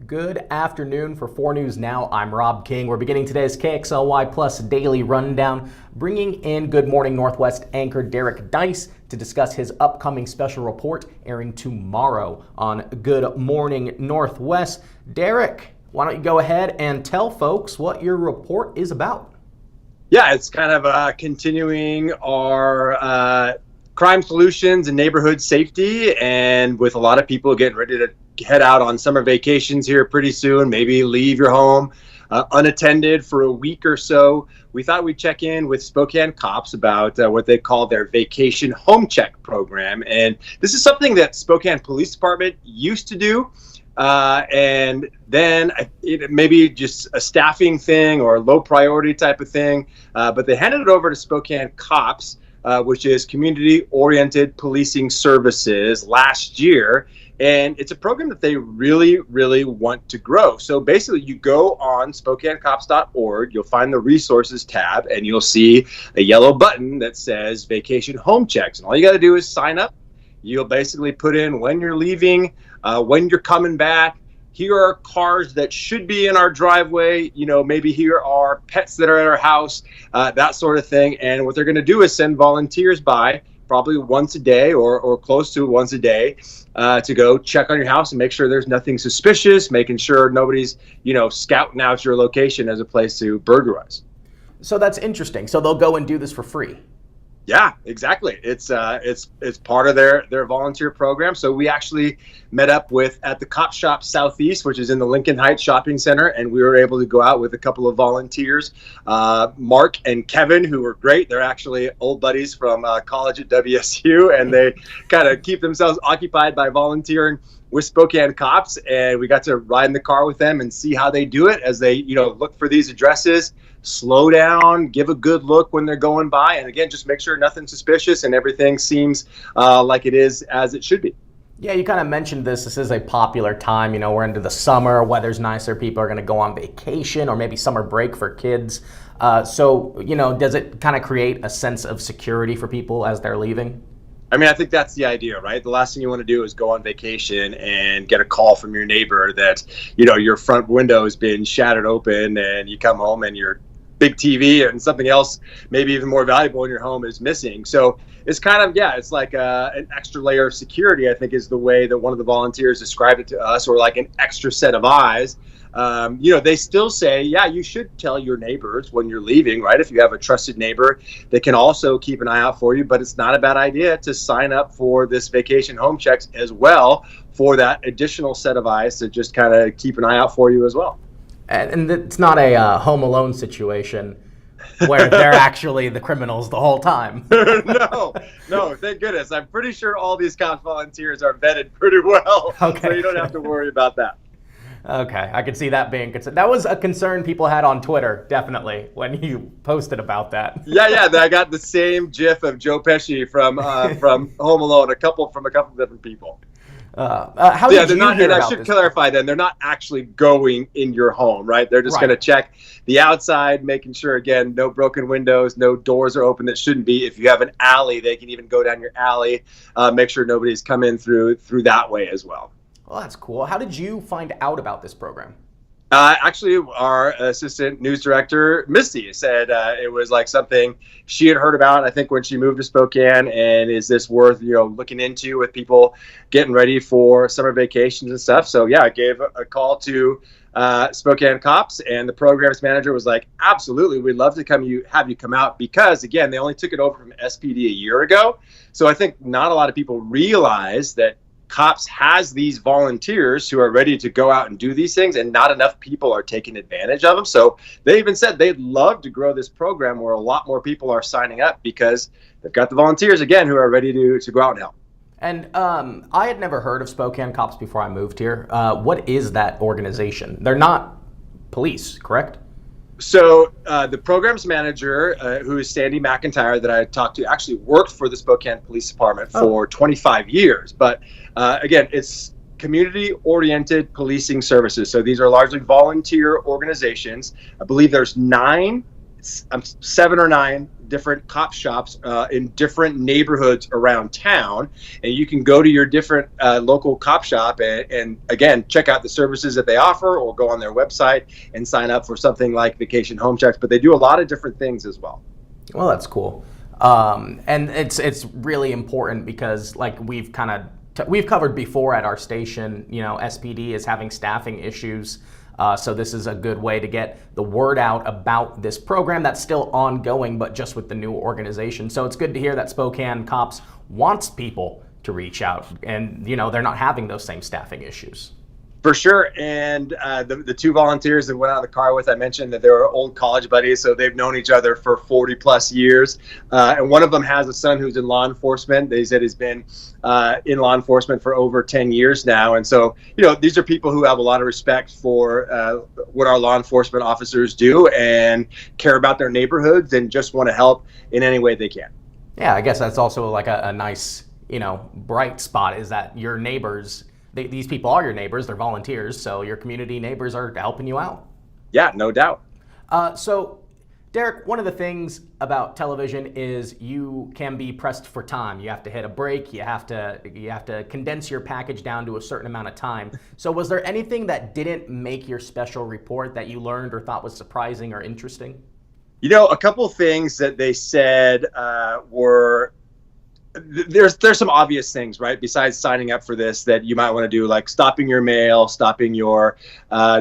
Good afternoon. For 4 News Now, I'm Rob King. We're beginning today's KXLY Plus Daily Rundown, bringing in Good Morning Northwest anchor Derek Deis to discuss his upcoming special report airing tomorrow on Good Morning Northwest. Derek, why don't you go ahead and tell folks what your report is about? Yeah, it's kind of continuing our crime solutions and neighborhood safety, and with a lot of people getting ready to head out on summer vacations here pretty soon, maybe leave your home unattended for a week or so, we thought we'd check in with Spokane cops about what they call their vacation home check program. And this is something that Spokane Police Department used to do. And then it maybe just a staffing thing or a low priority type of thing. But they handed it over to Spokane cops, which is Community Oriented Policing Services, last year. And it's a program that they really, really want to grow. So basically, you go on SpokaneCops.org, you'll find the resources tab, and you'll see a yellow button that says Vacation Home Checks. And all you got to do is sign up. You'll basically put in when you're leaving, when you're coming back. Here are cars that should be in our driveway. You know, maybe here are pets that are at our house, that sort of thing. And what they're going to do is send volunteers by probably once a day or close to once a day to go check on your house and make sure there's nothing suspicious, making sure nobody's, scouting out your location as a place to burglarize. So that's interesting. So they'll go and do this for free. Yeah, exactly. It's part of their volunteer program. So we actually met up at the Cop Shop Southeast, which is in the Lincoln Heights Shopping Center, and we were able to go out with a couple of volunteers, Mark and Kevin, who were great. They're actually old buddies from college at WSU, and they kind of keep themselves occupied by volunteering with Spokane cops. And we got to ride in the car with them and see how they do it as they, look for these addresses, slow down, give a good look when they're going by, and again, just make sure nothing's suspicious and everything seems like it is as it should be. Yeah, you kind of mentioned this. This is a popular time. We're into the summer, weather's nicer, people are going to go on vacation or maybe summer break for kids. So, does it kind of create a sense of security for people as they're leaving? I mean, I think that's the idea, right? The last thing you want to do is go on vacation and get a call from your neighbor that, your front window has been shattered open, and you come home and your big TV and something else, maybe even more valuable in your home, is missing. So it's kind of, it's like an extra layer of security, I think, is the way that one of the volunteers described it to us, or like an extra set of eyes. They still say, you should tell your neighbors when you're leaving, right? If you have a trusted neighbor, they can also keep an eye out for you, but it's not a bad idea to sign up for this vacation home checks as well, for that additional set of eyes to just kind of keep an eye out for you as well. And it's not a Home Alone situation where they're actually the criminals the whole time. No, thank goodness. I'm pretty sure all these cops volunteers are vetted pretty well, okay. So you don't have to worry about that. Okay, I could see that being concerned. That was a concern people had on Twitter, definitely, when you posted about that. Yeah, I got the same GIF of Joe Pesci from Home Alone, a couple different people. How did you hear about I should clarify then, they're not actually going in your home, right? They're just going to check the outside, making sure, again, no broken windows, no doors are open that shouldn't be. If you have an alley, they can even go down your alley, make sure nobody's come in through that way as well. Well, that's cool. How did you find out about this program? Actually, our assistant news director, Misty, said it was like something she had heard about, I think, when she moved to Spokane, and is this worth, looking into with people getting ready for summer vacations and stuff. So, I gave a call to Spokane cops, and the programs manager was like, absolutely, we'd love to have you come out, because, again, they only took it over from SPD a year ago. So I think not a lot of people realize that cops has these volunteers who are ready to go out and do these things, and not enough people are taking advantage of them. So they even said they'd love to grow this program where a lot more people are signing up, because they've got the volunteers, again, who are ready to go out and help. And I had never heard of Spokane Cops before I moved here. What is that organization? They're not police, correct? So the programs manager, who is Sandy McIntyre, that I talked to, actually worked for the Spokane Police Department for 25 years. But again, it's community-oriented policing services. So these are largely volunteer organizations. I believe there's 9 7 or 9 different cop shops in different neighborhoods around town, and you can go to your different local cop shop and again check out the services that they offer, or go on their website and sign up for something like vacation home checks. But they do a lot of different things as well. Well, that's cool. And it's really important because, like we've covered before at our station, SPD is having staffing issues. So this is a good way to get the word out about this program that's still ongoing, but just with the new organization. So it's good to hear that Spokane Cops wants people to reach out, and they're not having those same staffing issues. For sure. And the 2 volunteers that went out of the car with, I mentioned that they were old college buddies, so they've known each other for 40 plus years. And one of them has a son who's in law enforcement. They said he's been in law enforcement for over 10 years now. And so, these are people who have a lot of respect for what our law enforcement officers do and care about their neighborhoods and just want to help in any way they can. Yeah, I guess that's also like a nice, bright spot, is that your neighbors, these people are your neighbors, they're volunteers, so your community neighbors are helping you out. Yeah, no doubt. So, Derek, one of the things about television is you can be pressed for time. You have to hit a break. You have to condense your package down to a certain amount of time. So was there anything that didn't make your special report that you learned or thought was surprising or interesting? A couple of things that they said were, there's some obvious things, right? Besides signing up for this, that you might want to do, like stopping your mail, stopping your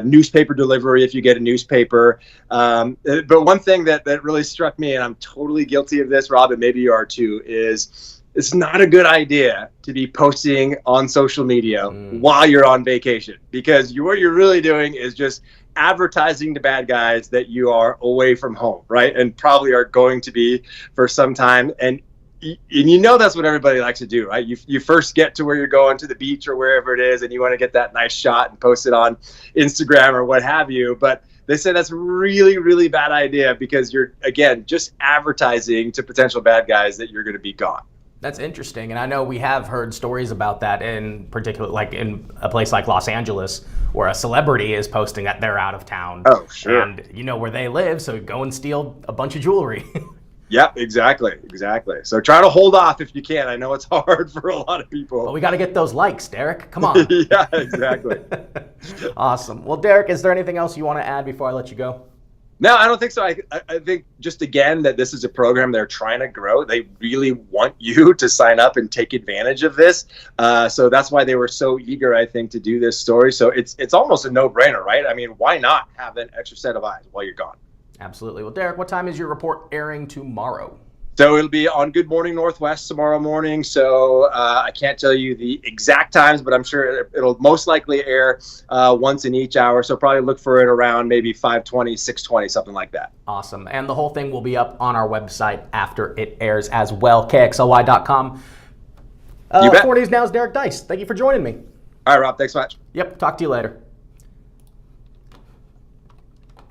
newspaper delivery if you get a newspaper. But one thing that really struck me, and I'm totally guilty of this, Rob, and maybe you are too, is it's not a good idea to be posting on social media while you're on vacation, because what you're really doing is just advertising to bad guys that you are away from home, right? And probably are going to be for some time. And that's what everybody likes to do, right? You first get to where you're going, to the beach or wherever it is, and you want to get that nice shot and post it on Instagram or what have you. But they say that's a really, really bad idea, because you're, again, just advertising to potential bad guys that you're going to be gone. That's interesting. And I know we have heard stories about that, in particular, like in a place like Los Angeles, where a celebrity is posting that they're out of town. Oh, sure. And you know where they live, so go and steal a bunch of jewelry. Yep, exactly. So try to hold off if you can. I know it's hard for a lot of people. Well, we got to get those likes, Derek. Come on. Yeah, exactly. Awesome. Well, Derek, is there anything else you want to add before I let you go? No, I don't think so. I think just, again, that this is a program they're trying to grow. They really want you to sign up and take advantage of this. So that's why they were so eager, I think, to do this story. So it's almost a no-brainer, right? I mean, why not have an extra set of eyes while you're gone? Absolutely. Well, Derek, what time is your report airing tomorrow? So it'll be on Good Morning Northwest tomorrow morning. So I can't tell you the exact times, but I'm sure it'll most likely air once in each hour. So probably look for it around maybe 5:20, 6:20, something like that. Awesome. And the whole thing will be up on our website after it airs as well, KXLY.com. 4 News Now's Derek Deis. Thank you for joining me. All right, Rob. Thanks so much. Yep. Talk to you later.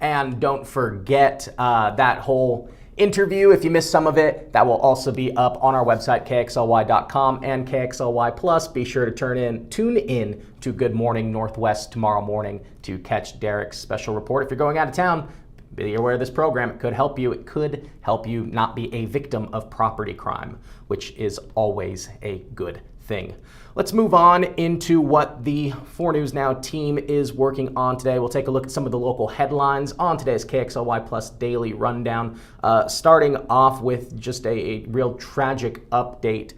And don't forget that whole interview, if you missed some of it, that will also be up on our website, KXLY.com and KXLY Plus. Be sure to tune in to Good Morning Northwest tomorrow morning to catch Derek's special report. If you're going out of town, be aware of this program. It could help you. It could help you not be a victim of property crime, which is always a good thing. Let's move on into what the 4 News Now team is working on today. We'll take a look at some of the local headlines on today's KXLY Plus Daily Rundown, starting off with just a real tragic update.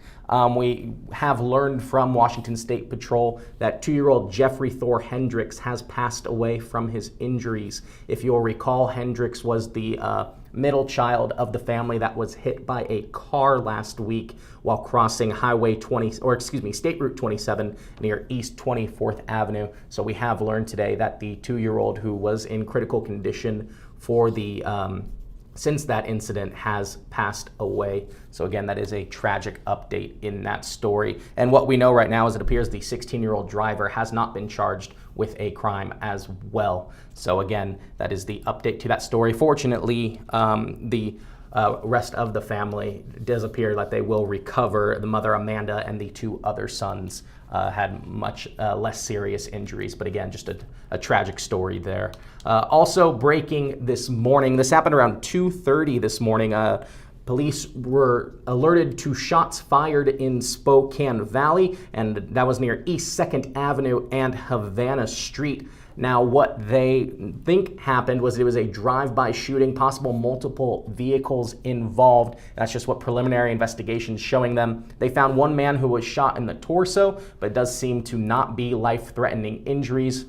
We have learned from Washington State Patrol that 2-year-old Jeffrey Thor Hendricks has passed away from his injuries. If you'll recall, Hendricks was the middle child of the family that was hit by a car last week while crossing State Route 27 near East 24th Avenue. So we have learned today that the 2-year-old, who was in critical condition for the since that incident, has passed away. So again, that is a tragic update in that story. And what we know right now is it appears the 16-year-old driver has not been charged with a crime as well. So again, that is the update to that story. Fortunately, the rest of the family does appear that they will recover. The mother, Amanda, and the 2 other sons had much less serious injuries. But again, just a tragic story there. Also breaking this morning, this happened around 2:30 this morning. Police were alerted to shots fired in Spokane Valley, and that was near East 2nd Avenue and Havana Street. Now, what they think happened was it was a drive-by shooting, possible multiple vehicles involved. That's just what preliminary investigations showing them. They found one man who was shot in the torso, but it does seem to not be life-threatening injuries.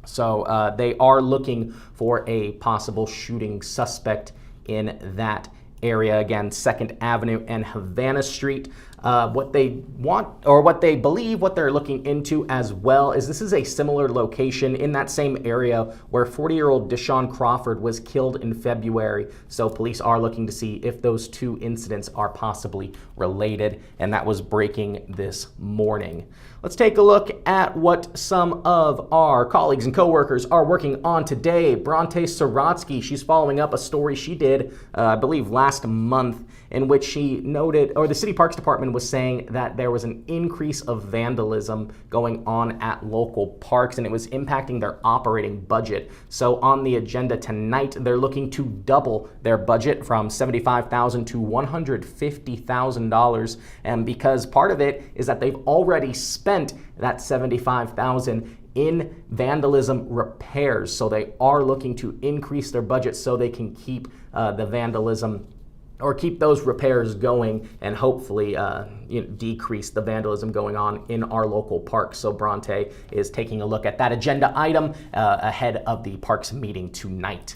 So they are looking for a possible shooting suspect in that area, again, 2nd Avenue and Havana Street. What they want, or what they believe, what they're looking into as well, is this is a similar location in that same area where 40-year-old Deshaun Crawford was killed in February. So police are looking to see if those two incidents are possibly related, and that was breaking this morning. Let's take a look at what some of our colleagues and coworkers are working on today. Bronte Sorotsky, she's following up a story she did, I believe, last month, in which she noted, or the City Parks Department was saying that there was an increase of vandalism going on at local parks, and it was impacting their operating budget. So on the agenda tonight, they're looking to double their budget from $75,000 to $150,000. And because part of it is that they've already spent that $75,000 in vandalism repairs. So they are looking to increase their budget so they can keep the vandalism, or keep those repairs going, and hopefully decrease the vandalism going on in our local parks. So Bronte is taking a look at that agenda item ahead of the parks meeting tonight.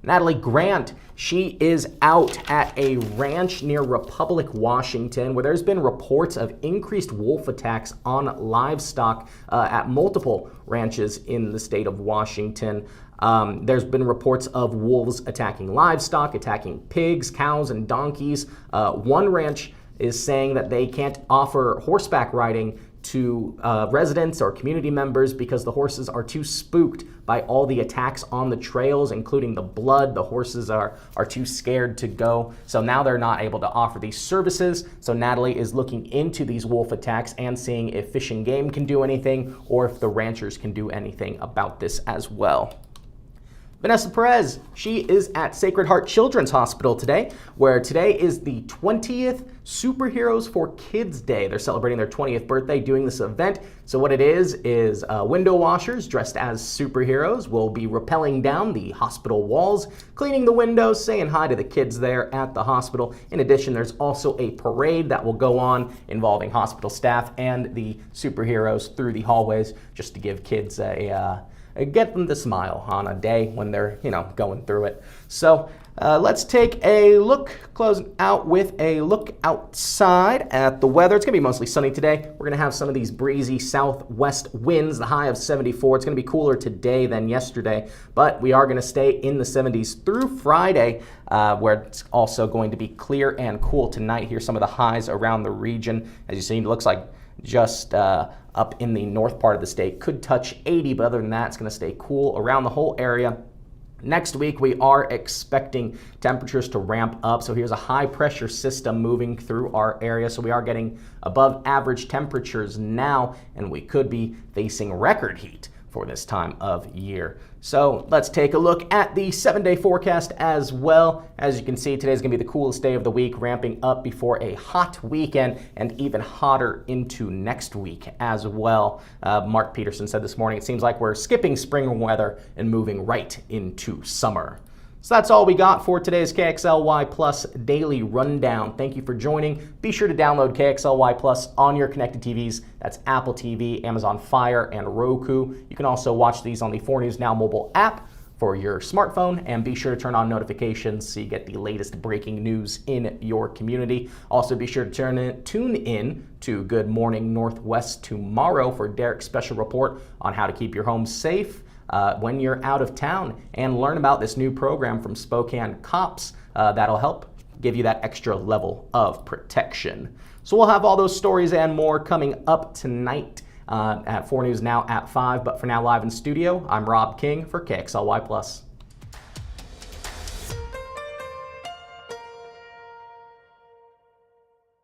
Natalie Grant, she is out at a ranch near Republic, Washington, where there's been reports of increased wolf attacks on livestock at multiple ranches in the state of Washington. There's been reports of wolves attacking livestock, attacking pigs, cows, and donkeys. One ranch is saying that they can't offer horseback riding to residents or community members because the horses are too spooked by all the attacks on the trails, including the blood. The horses are too scared to go. So now they're not able to offer these services. So Natalie is looking into these wolf attacks and seeing if Fish and Game can do anything, or if the ranchers can do anything about this as well. Vanessa Perez, she is at Sacred Heart Children's Hospital today, where today is the 20th Superheroes for Kids Day. They're celebrating their 20th birthday doing this event. So what it is window washers dressed as superheroes will be rappelling down the hospital walls, cleaning the windows, saying hi to the kids there at the hospital. In addition, there's also a parade that will go on involving hospital staff and the superheroes through the hallways, just to give kids get them to smile on a day when they're, going through it. So let's take a look, closing out with a look outside at the weather. It's going to be mostly sunny today. We're going to have some of these breezy southwest winds, the high of 74. It's going to be cooler today than yesterday, but we are going to stay in the 70s through Friday, where it's also going to be clear and cool tonight. Here's some of the highs around the region. As you see, it looks like just up in the north part of the state could touch 80, but other than that, it's going to stay cool around the whole area. Next week, we are expecting temperatures to ramp up. So here's a high pressure system moving through our area. So we are getting above average temperatures now, and we could be facing record heat for this time of year. So let's take a look at the 7-day forecast as well. As you can see, today's gonna be the coolest day of the week, ramping up before a hot weekend and even hotter into next week as well. Mark Peterson said this morning, it seems like we're skipping spring weather and moving right into summer. So that's all we got for today's KXLY Plus Daily Rundown. Thank you for joining. Be sure to download KXLY Plus on your connected TVs. That's Apple TV, Amazon Fire, and Roku. You can also watch these on the 4 News Now mobile app for your smartphone, and be sure to turn on notifications so you get the latest breaking news in your community. Also, be sure to tune in to Good Morning Northwest tomorrow for Derek's special report on how to keep your home safe when you're out of town, and learn about this new program from Spokane Cops that'll help give you that extra level of protection. So we'll have all those stories and more coming up tonight at 4 News Now at 5. But for now, live in studio, I'm Rob King for KXLY Plus.